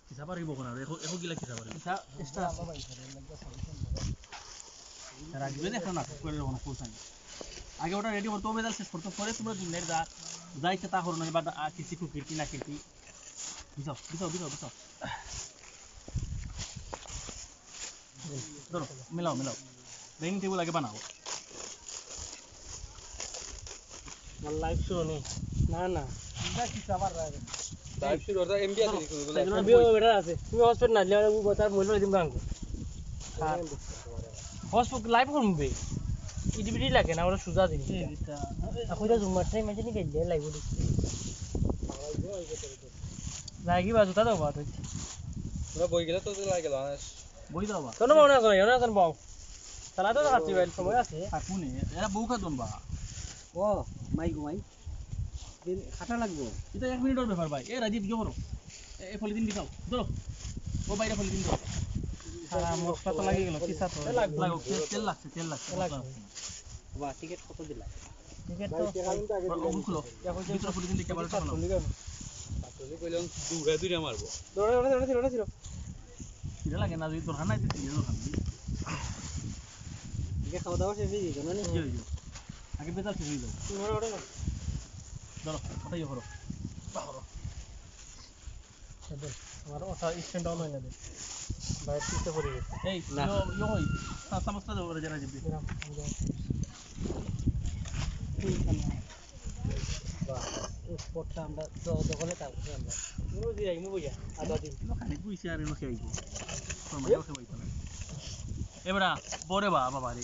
কিসা পারিব কোনা এখন গিলা কিসা পারিব কিসা এক্সট্রা রাখবে না এখন করে কোন কোসাই আগে ওটা রেডি করতে হবে শেষ করতে পরে তোমরা দিনের যা যাইতে তা করো না বা কিছু কুকিরটি না কিরটি বিসাও বিসাও বিসাও বিসাও ধরো মিলাও মিলাও ডাইনিং টেবিল আগে বানাও লাইভ শো নেই না না এটা কি সাবার রাখে লাইভ শুরু হতা এমবি আছে বলে এমবি বেটার আছে তুমি হসপিটাল না লিয়া ও তার মইল দিম গাঙ্গ হসপিটাল লাইভ করবে ইডিবিডি লাগে না ওরা সুজা দিন এখন যা জুমার টাইম আছে নি গেলে লাইভ দিই লাগি বাজু তা দাও বাত হচ্ছে তোরা বই গেলে তো লাগে না বই দাও বা কোন বাও না কোন না কোন বাও তালা তো কাটছি ভাই সময় আছে কাকুনে এরা বউ কা দনবা ও মাই গো মাই দিন খাটা লাগবো এটা 1 মিনিটের ব্যাপার ভাই এ রাজীব কি করো এই পলিথিন দিছাও ধরো ও বাইরে পলিথিন দাও সারা মশলা তো লাগি গেল কিসা তো লাগো তেল লাগছে বাবা টিকেট কত দিলা টিকেট তো ও খুলো ভিতরে পলিথিন দিকে আবার চালাও আসলে কইলাম দুরা মারবো দৌড়া কিরা লাগে না যদি দরকার নাই তো কিরা দরকার টিকেট খাওয়া দাওয়া শেষ হয়ে গেছে না কি হইলো আগে বেতাল শুরু হইলো ওটা না ধরো ওটাই করো বাহরো আমার ওটা স্ট্যান্ড অন হয়ে যাবে বাইরে পিছে পড়ে গেছে এই ইয়ো হই সমস্যা দাও রে জানা যাবে বাহ এই স্পটটা আমরা দখলে থাকবো আমরা পুরো দিয়ে আইমু বুঝা আদা দিন খালি বুইছে আর এনো খাইবো তোমার খাইবো না এবারে বড়ে বাবা রে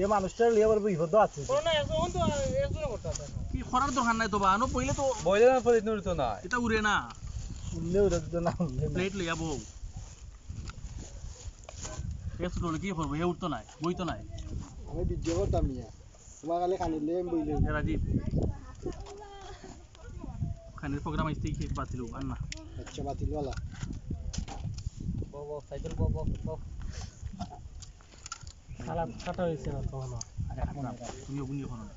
এই মানুষটা লিয়ে বলবো বিপদ আছে কোন না এখন তো একজন করতে আছে কি করার দরকার নাই তো বা আনো পইলে তো বইলে না পড়ে নুর তো না এটা উড়ে না উল্লেও দেখতো না প্লেট লইয়া বউ টেস্ট করলে কি করবো হে উঠতো নাই বই তো নাই আমি ভিডিও করতাম মিয়া তোমার কালে কানিলে আমি বইলে রাজীব খানের প্রোগ্রাম আসতে কি বাতিল আর না আচ্ছা বাতিল वाला বাবা সাইকেল বাবা খালা কাটা হইছে না তো না তুমি ওগুনি করো না